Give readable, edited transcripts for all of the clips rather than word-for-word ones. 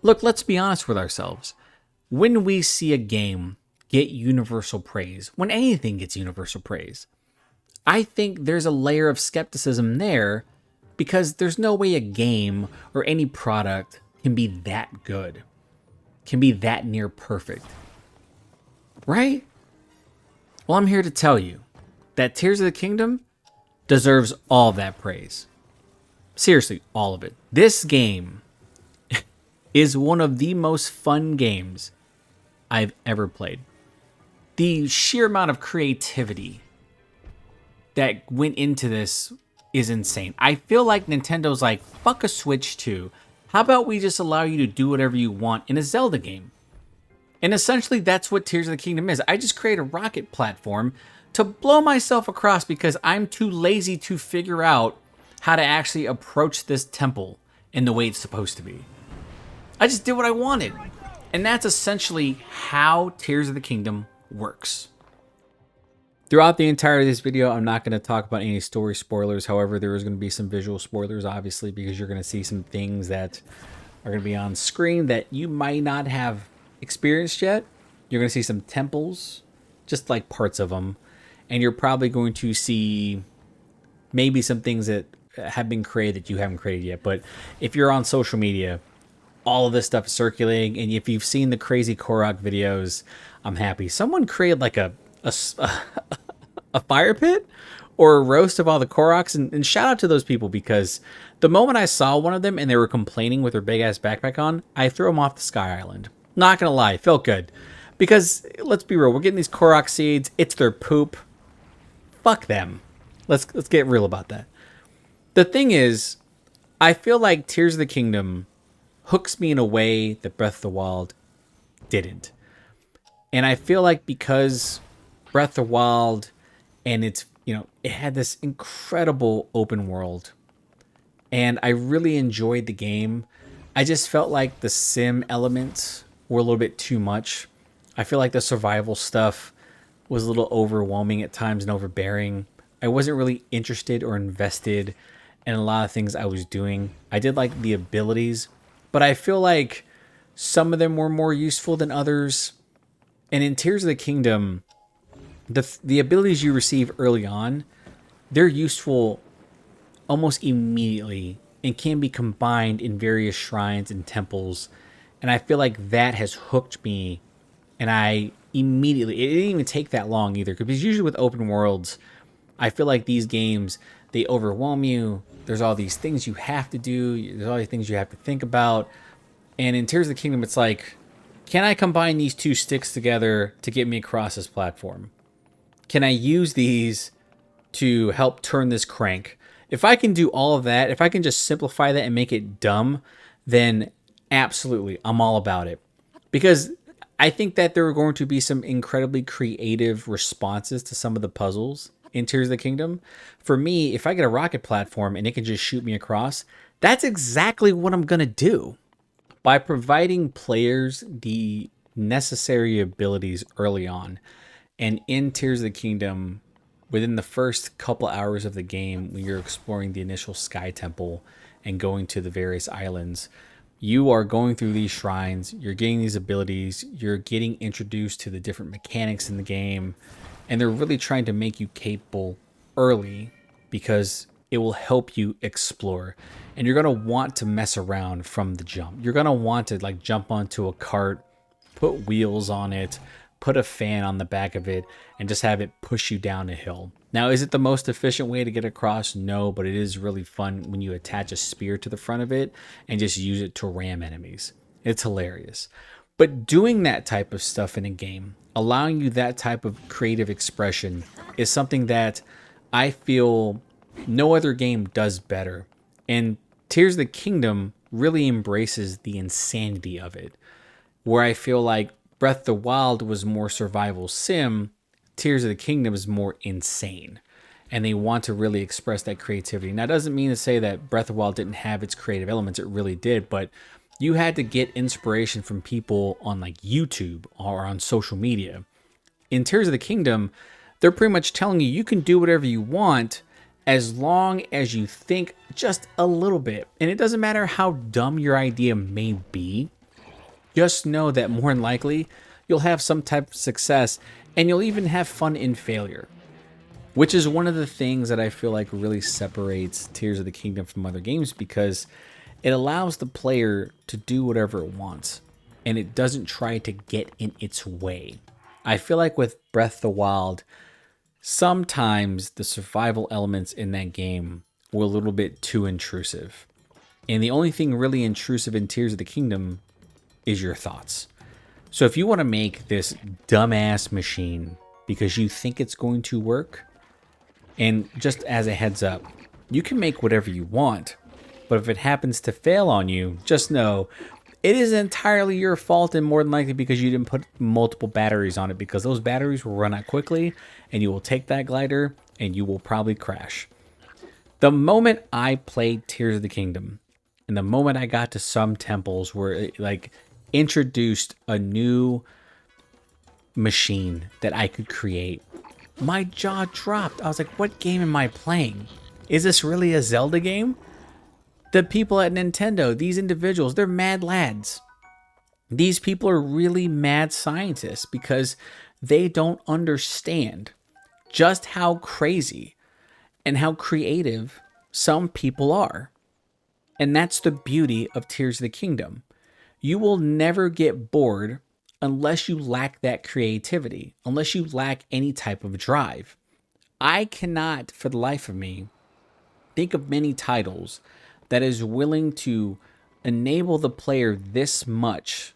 Look, let's be honest with ourselves. When we see a game get universal praise, when anything gets universal praise, I think there's a layer of skepticism there because there's no way a game or any product can be that good, can be that near perfect, right? Well, I'm here to tell you that Tears of the Kingdom deserves all that praise. Seriously, all of it. This game is one of the most fun games I've ever played. The sheer amount of creativity that went into this is insane. I feel like Nintendo's like, fuck a Switch 2. How about we just allow you to do whatever you want in a Zelda game? And essentially, that's what Tears of the Kingdom is. I just create a rocket platform to blow myself across because I'm too lazy to figure out how to actually approach this temple in the way it's supposed to be. I just did what I wanted. And that's essentially how Tears of the Kingdom works. Throughout the entirety of this video, I'm not going to talk about any story spoilers. However, there is going to be some visual spoilers, obviously, because you're going to see some things that are going to be on screen that you might not have experienced yet. You're going to see some temples, just like parts of them. And you're probably going to see maybe some things that have been created that you haven't created yet. But if you're on social media, all of this stuff is circulating. And if you've seen the crazy Korok videos, I'm happy. Someone created like a fire pit or a roast of all the Koroks. And shout out to those people, because the moment I saw one of them and they were complaining with their big ass backpack on, I threw them off the Sky Island. Not going to lie, it felt good. Because let's be real, we're getting these Korok seeds. It's their poop. Fuck them. Let's get real about that. The thing is, I feel like Tears of the Kingdom hooks me in a way that Breath of the Wild didn't. And I feel like because Breath of the Wild and it's, it had this incredible open world. And I really enjoyed the game. I just felt like the sim elements were a little bit too much. I feel like the survival stuff was a little overwhelming at times and overbearing. I wasn't really interested or invested in a lot of things I was doing. I did like the abilities, but I feel like some of them were more useful than others. And in Tears of the Kingdom, the abilities you receive early on, they're useful almost immediately and can be combined in various shrines and temples. And I feel like that has hooked me. And I immediately, it didn't even take that long either, because usually with open worlds, I feel like these games, they overwhelm you. There's all these things you have to do. There's all these things you have to think about. And in Tears of the Kingdom, it's like, can I combine these two sticks together to get me across this platform? Can I use these to help turn this crank? If I can do all of that, if I can just simplify that and make it dumb, then absolutely, I'm all about it. Because I think that there are going to be some incredibly creative responses to some of the puzzles in Tears of the Kingdom. For me, if I get a rocket platform and it can just shoot me across, that's exactly what I'm going to do. By providing players the necessary abilities early on, and in Tears of the Kingdom, within the first couple hours of the game, when you're exploring the initial Sky Temple and going to the various islands, you are going through these shrines, you're getting these abilities, you're getting introduced to the different mechanics in the game, and they're really trying to make you capable early because it will help you explore. And you're going to want to mess around from the jump. You're going to want to like jump onto a cart, put wheels on it, put a fan on the back of it, and just have it push you down a hill. Now, is it the most efficient way to get across? No, but it is really fun when you attach a spear to the front of it and just use it to ram enemies. It's hilarious. But doing that type of stuff in a game, allowing you that type of creative expression, is something that I feel no other game does better. And Tears of the Kingdom really embraces the insanity of it. Where I feel like Breath of the Wild was more survival sim, Tears of the Kingdom is more insane. And they want to really express that creativity. Now, that doesn't mean to say that Breath of the Wild didn't have its creative elements. It really did. But you had to get inspiration from people on like YouTube or on social media. In Tears of the Kingdom, they're pretty much telling you you can do whatever you want as long as you think just a little bit. And it doesn't matter how dumb your idea may be. just know that more than likely you'll have some type of success and you'll even have fun in failure, which is one of the things that I feel like really separates Tears of the Kingdom from other games because it allows the player to do whatever it wants and it doesn't try to get in its way. I feel like with Breath of the Wild, sometimes the survival elements in that game were a little bit too intrusive. And the only thing really intrusive in Tears of the Kingdom is your thoughts. So if you want to make this dumbass machine because you think it's going to work, and just as a heads up, you can make whatever you want, but if it happens to fail on you, just know it is entirely your fault and more than likely because you didn't put multiple batteries on it, because those batteries will run out quickly and you will take that glider and you will probably crash. The moment I played Tears of the Kingdom and the moment I got to some temples where it like introduced a new machine that I could create, my jaw dropped. I was like, what game am I playing? Is this really a Zelda game? The people at Nintendo, these individuals, they're mad lads. These people are really mad scientists because they don't understand just how crazy and how creative some people are. And that's the beauty of Tears of the Kingdom. You will never get bored unless you lack that creativity, unless you lack any type of drive. I cannot, for the life of me, think of many titles that is willing to enable the player this much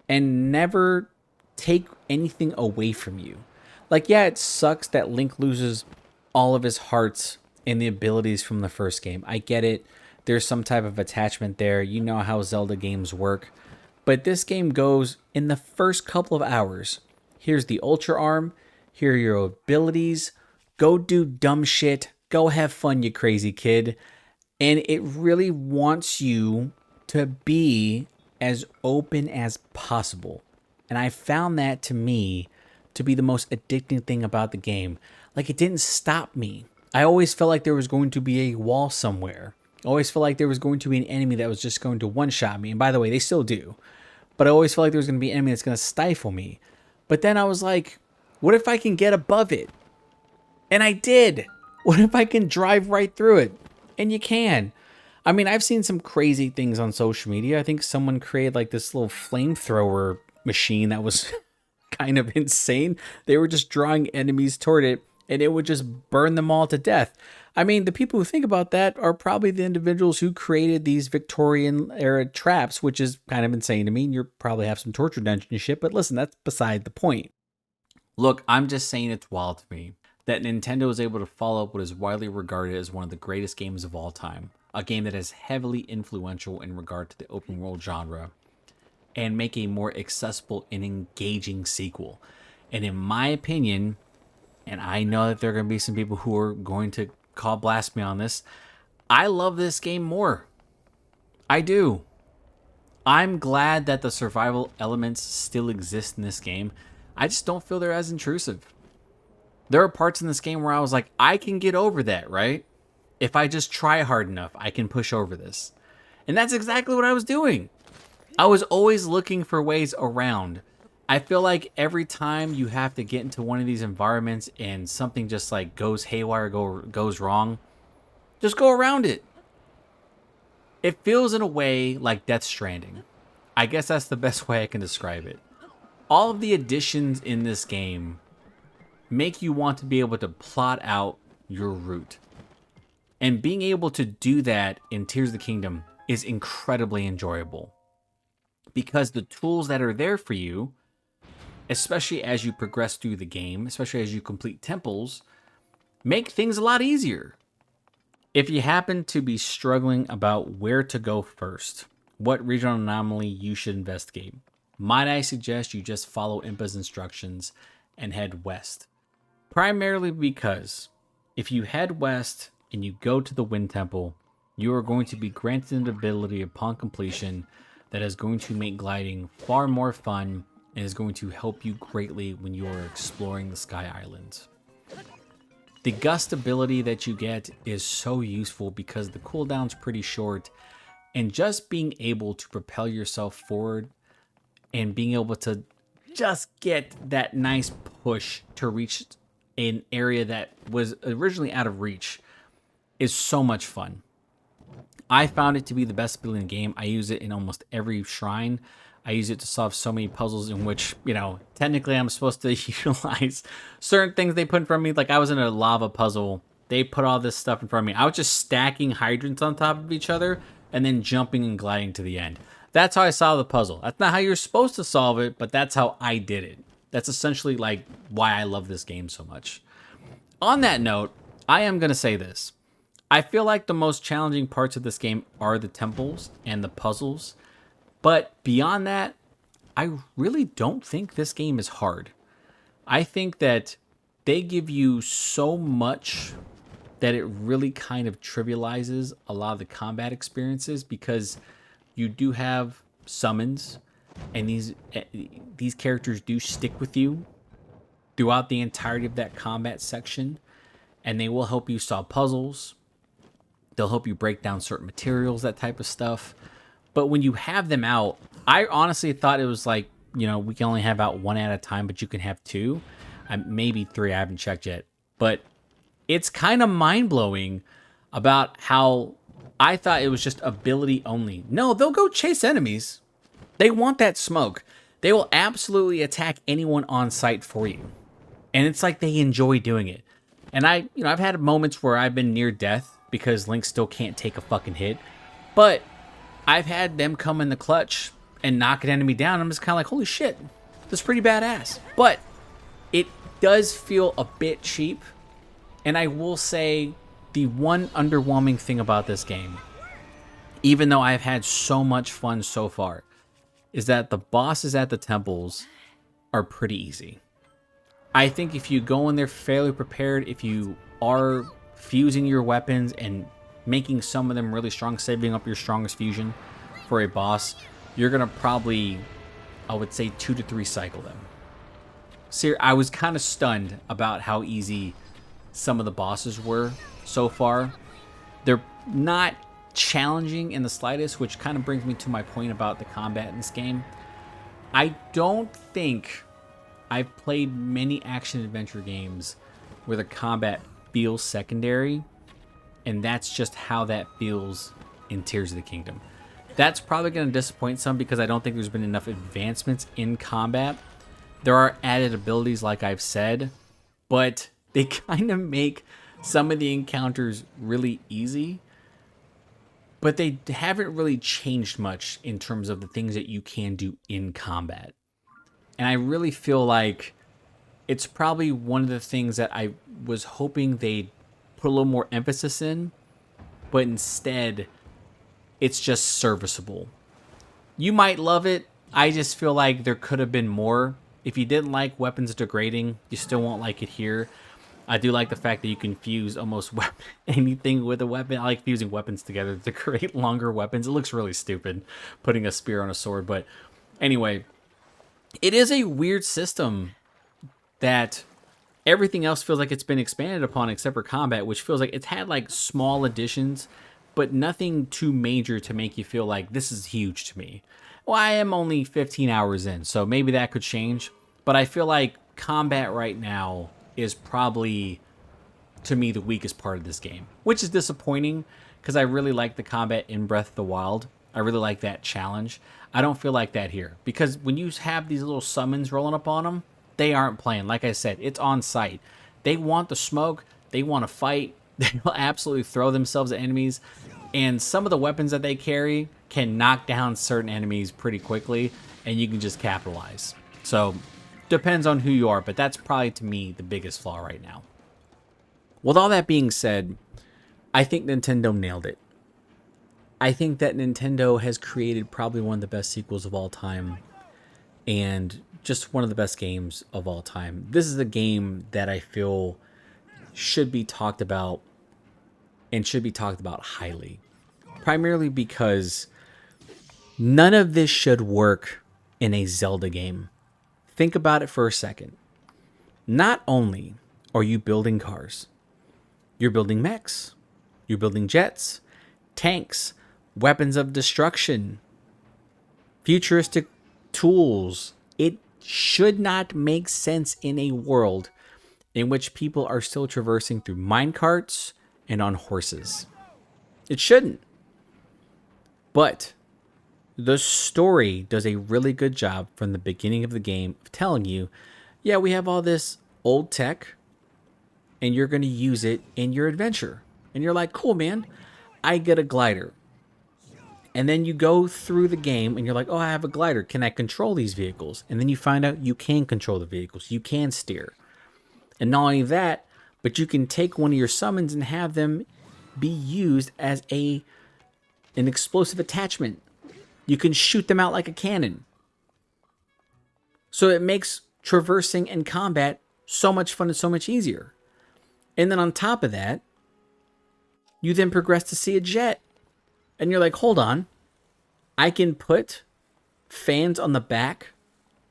and never take anything away from you. Like, yeah, it sucks that Link loses all of his hearts and the abilities from the first game. I get it. There's some type of attachment there. You know how Zelda games work. But this game goes in the first couple of hours. Here's the Ultra Arm. Here are your abilities. Go do dumb shit. Go have fun, you crazy kid. And it really wants you to be as open as possible. And I found that to me to be the most addicting thing about the game. Like, it didn't stop me. I always felt like there was going to be a wall somewhere. I always felt like there was going to be an enemy that was just going to one-shot me. And by the way, they still do. But I always felt like there was going to be an enemy that's going to stifle me. But then I was like, what if I can get above it? And I did. What if I can drive right through it? And you can. I mean, I've seen some crazy things on social media. I think someone created like this little flamethrower machine that was kind of insane. They were just drawing enemies toward it and it would just burn them all to death. I mean, the people who think about that are probably the individuals who created these Victorian era traps, which is kind of insane to me. And you probably have some torture dungeon shit, but listen, that's beside the point. Look, I'm just saying it's wild to me that Nintendo is able to follow up what is widely regarded as one of the greatest games of all time, a game that is heavily influential in regard to the open world genre, and make a more accessible and engaging sequel. And in my opinion, and I know that there are going to be some people who are going to call blasphemy on this, I love this game more. I do. I'm glad that the survival elements still exist in this game. I just don't feel they're as intrusive. There are parts in this game where I was like, I can get over that, right? If I just try hard enough, I can push over this. And that's exactly what I was doing. I was always looking for ways around. I feel like every time you have to get into one of these environments and something just like goes haywire, goes wrong, just go around it. It feels in a way like Death Stranding. I guess that's the best way I can describe it. All of the additions in this game make you want to be able to plot out your route. And being able to do that in Tears of the Kingdom is incredibly enjoyable. Because the tools that are there for you, especially as you progress through the game, especially as you complete temples, make things a lot easier. If you happen to be struggling about where to go first, what regional anomaly you should investigate, might I suggest you just follow Impa's instructions and head west. Primarily because if you head west and you go to the Wind Temple, you are going to be granted an ability upon completion that is going to make gliding far more fun and is going to help you greatly when you are exploring the Sky Islands. The gust ability that you get is so useful because the cooldown's pretty short, and just being able to propel yourself forward and being able to just get that nice push to reach an area that was originally out of reach is so much fun. I found it to be the best ability in the game. I use it in almost every shrine. I use it to solve so many puzzles in which, technically I'm supposed to utilize certain things they put in front of me. Like I was in a lava puzzle. They put all this stuff in front of me. I was just stacking hydrants on top of each other and then jumping and gliding to the end. That's how I solved the puzzle. That's not how you're supposed to solve it, but that's how I did it. That's essentially like why I love this game so much. On that note, I am going to say this. I feel like the most challenging parts of this game are the temples and the puzzles. But beyond that, I really don't think this game is hard. I think that they give you so much that it really kind of trivializes a lot of the combat experiences because you do have summons and these characters do stick with you throughout the entirety of that combat section, and they will help you solve puzzles. They'll help you break down certain materials, that type of stuff. But when you have them out, I honestly thought it was like, we can only have out one at a time, but you can have two, maybe three. I haven't checked yet. But it's kind of mind-blowing about how I thought it was just ability only. No, they'll go chase enemies. They want that smoke. They will absolutely attack anyone on sight for you. And it's like they enjoy doing it. And I've had moments where I've been near death because Link still can't take a fucking hit. But I've had them come in the clutch and knock an enemy down. I'm just kind of like, holy shit, that's pretty badass. But it does feel a bit cheap. And I will say the one underwhelming thing about this game, even though I've had so much fun so far, is that the bosses at the temples are pretty easy. I think if you go in there fairly prepared, if you are fusing your weapons and making some of them really strong, saving up your strongest fusion for a boss, you're going to probably, I would say, 2 to 3 cycle them. See, I was kind of stunned about how easy some of the bosses were so far. They're not challenging in the slightest, which kind of brings me to my point about the combat in this game. I don't think I've played many action-adventure games where the combat feels secondary, and that's just how that feels in Tears of the Kingdom. That's probably going to disappoint some because I don't think there's been enough advancements in combat. There are added abilities, like I've said, but they kind of make some of the encounters really easy, but they haven't really changed much in terms of the things that you can do in combat. And I really feel like it's probably one of the things that I was hoping they'd put a little more emphasis in, but instead it's just serviceable. You might love it. I just feel like there could have been more. If you didn't like weapons degrading, you still won't like it here. I do like the fact that you can fuse almost anything with a weapon. I like fusing weapons together to create longer weapons. It looks really stupid putting a spear on a sword, but anyway, it is a weird system that everything else feels like it's been expanded upon except for combat, which feels like it's had like small additions, but nothing too major to make you feel like this is huge to me. Well, I am only 15 hours in, so maybe that could change, but I feel like combat right now is probably, to me, the weakest part of this game, which is disappointing because I really like the combat in Breath of the Wild. I really like that challenge. I don't feel like that here because when you have these little summons rolling up on them, they aren't playing. Like I said, it's on sight. They want the smoke. They want to fight. They will absolutely throw themselves at enemies. And some of the weapons that they carry can knock down certain enemies pretty quickly, and you can just capitalize. So, depends on who you are, but that's probably, to me, the biggest flaw right now. With all that being said, I think Nintendo nailed it. I think that Nintendo has created probably one of the best sequels of all time, and just one of the best games of all time. This is a game that I feel should be talked about, and should be talked about highly. Primarily because none of this should work in a Zelda game. Think about it for a second. Not only are you building cars, you're building mechs, you're building jets, tanks, weapons of destruction, futuristic tools. It should not make sense in a world in which people are still traversing through minecarts and on horses. It shouldn't. But the story does a really good job from the beginning of the game of telling you, yeah, we have all this old tech and you're going to use it in your adventure. And you're like, cool, man, I get a glider. And then you go through the game and you're like, oh, I have a glider. Can I control these vehicles? And then you find out you can control the vehicles. You can steer. And not only that, but you can take one of your summons and have them be used as an explosive attachment. You can shoot them out like a cannon. So it makes traversing and combat so much fun and so much easier. And then on top of that, you then progress to see a jet. And you're like, hold on. I can put fans on the back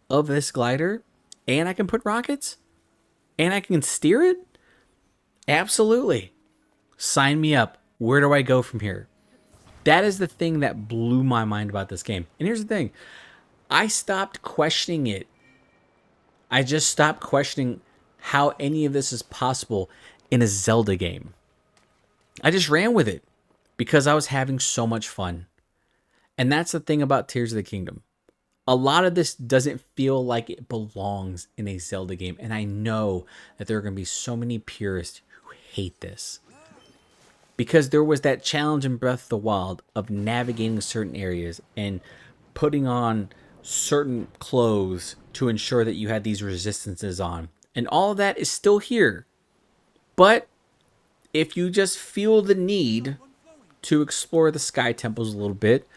of this glider, and I can put rockets, and I can steer it? Absolutely. Sign me up. Where do I go from here? That is the thing that blew my mind about this game. And here's the thing. I stopped questioning it. I just stopped questioning how any of this is possible in a Zelda game. I just ran with it because I was having so much fun. And that's the thing about Tears of the Kingdom. A lot of this doesn't feel like it belongs in a Zelda game. And I know that there are going to be so many purists who hate this. Because there was that challenge in Breath of the Wild of navigating certain areas and putting on certain clothes to ensure that you had these resistances on. And all of that is still here. But if you just feel the need to explore the Sky Temples a little bit,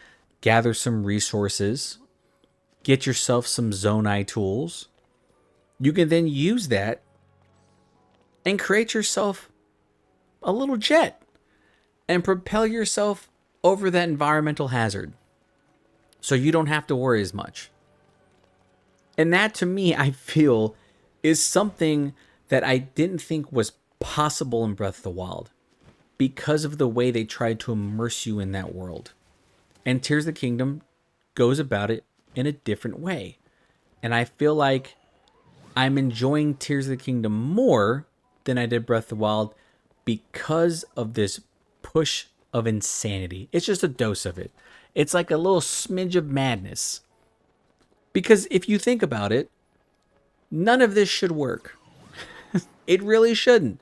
gather some resources, get yourself some Zonai tools, you can then use that and create yourself a little jet and propel yourself over that environmental hazard so you don't have to worry as much. And that, to me, I feel is something that I didn't think was possible in Breath of the Wild because of the way they tried to immerse you in that world. And Tears of the Kingdom goes about it in a different way. And I feel like I'm enjoying Tears of the Kingdom more than I did Breath of the Wild because of this push of insanity. It's just a dose of it. It's like a little smidge of madness. Because if you think about it, none of this should work. It really shouldn't.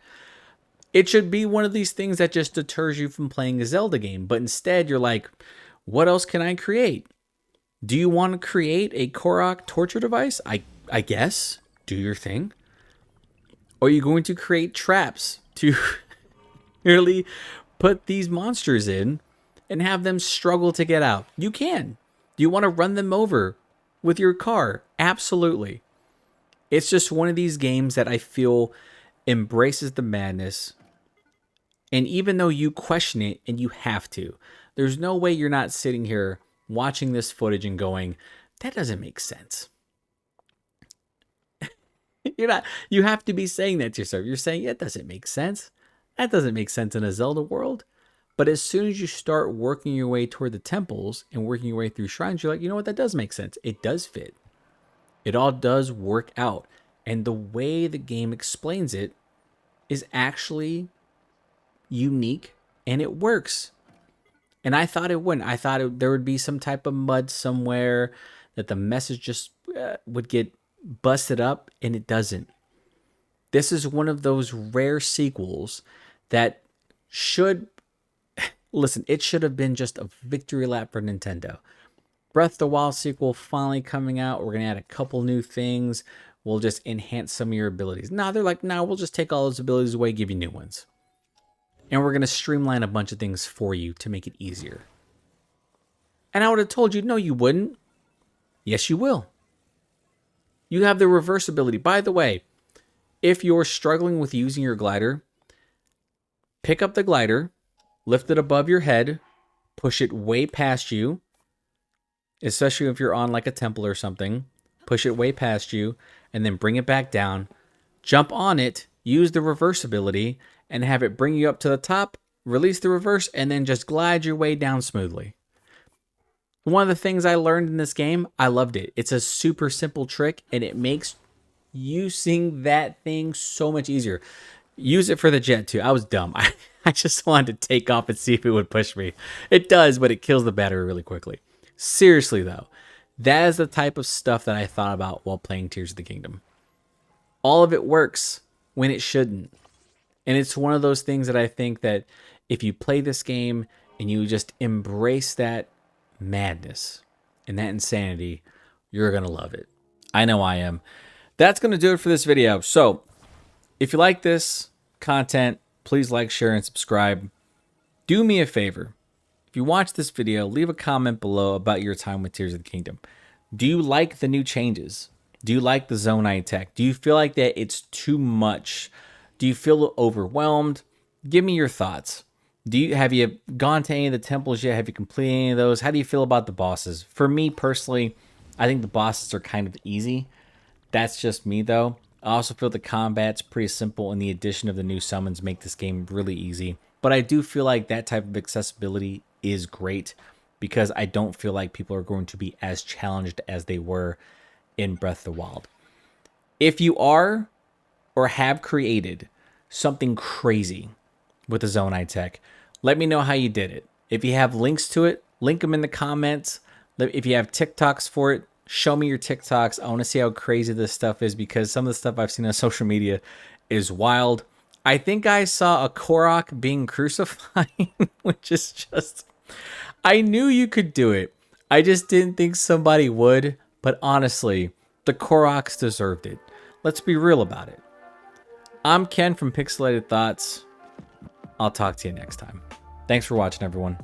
It should be one of these things that just deters you from playing a Zelda game. But instead, you're like, what else can I create? Do you want to create a Korok torture device? I guess. Do your thing. Or are you going to create traps to really put these monsters in and have them struggle to get out? You can. Do you want to run them over with your car? Absolutely. It's just one of these games that I feel embraces the madness. And even though you question it, and you have to, there's no way you're not sitting here watching this footage and going, that doesn't make sense. You have to be saying that to yourself. You're saying, it doesn't make sense. That doesn't make sense in a Zelda world. But as soon as you start working your way toward the temples and working your way through shrines, you're like, you know what? That does make sense. It does fit. It all does work out. And the way the game explains it is actually unique and it works. And I thought it wouldn't. I thought there would be some type of mud somewhere that the message just would get busted up, and it doesn't. This is one of those rare sequels that should... Listen, it should have been just a victory lap for Nintendo. Breath of the Wild sequel finally coming out. We're going to add a couple new things. We'll just enhance some of your abilities. Now they're like, no, we'll just take all those abilities away, give you new ones. And we're going to streamline a bunch of things for you to make it easier. And I would have told you, no, you wouldn't. Yes, you will. You have the reverse ability. By the way, if you're struggling with using your glider, pick up the glider, lift it above your head, push it way past you, especially if you're on like a temple or something, push it way past you, and then bring it back down, jump on it, use the reverse ability, and have it bring you up to the top, release the reverse, and then just glide your way down smoothly. One of the things I learned in this game, I loved it. It's a super simple trick, and it makes using that thing so much easier. Use it for the jet too. I was dumb. I just wanted to take off and see if it would push me. It does, but it kills the battery really quickly. Seriously though, that is the type of stuff that I thought about while playing Tears of the Kingdom. All of it works when it shouldn't. And it's one of those things that I think that if you play this game and you just embrace that madness and that insanity, you're going to love it. I know I am. That's going to do it for this video. So if you like this content, please like, share, and subscribe. Do me a favor. If you watch this video, leave a comment below about your time with Tears of the Kingdom. Do you like the new changes? Do you like the Zonai tech? Do you feel like that it's too much? Do you feel overwhelmed? Give me your thoughts. Have you gone to any of the temples yet? Have you completed any of those? How do you feel about the bosses? For me personally, I think the bosses are kind of easy. That's just me though. I also feel the combat's pretty simple, and the addition of the new summons make this game really easy. But I do feel like that type of accessibility is great because I don't feel like people are going to be as challenged as they were in Breath of the Wild. If you are or have created something crazy with the Zonai tech, let me know how you did it. If you have links to it, link them in the comments. If you have TikToks for it, show me your TikToks. I want to see how crazy this stuff is because some of the stuff I've seen on social media is wild. I think I saw a Korok being crucified, which is just... I knew you could do it. I just didn't think somebody would. But honestly, the Koroks deserved it. Let's be real about it. I'm Ken from Pixelated Thoughts. I'll talk to you next time. Thanks for watching, everyone.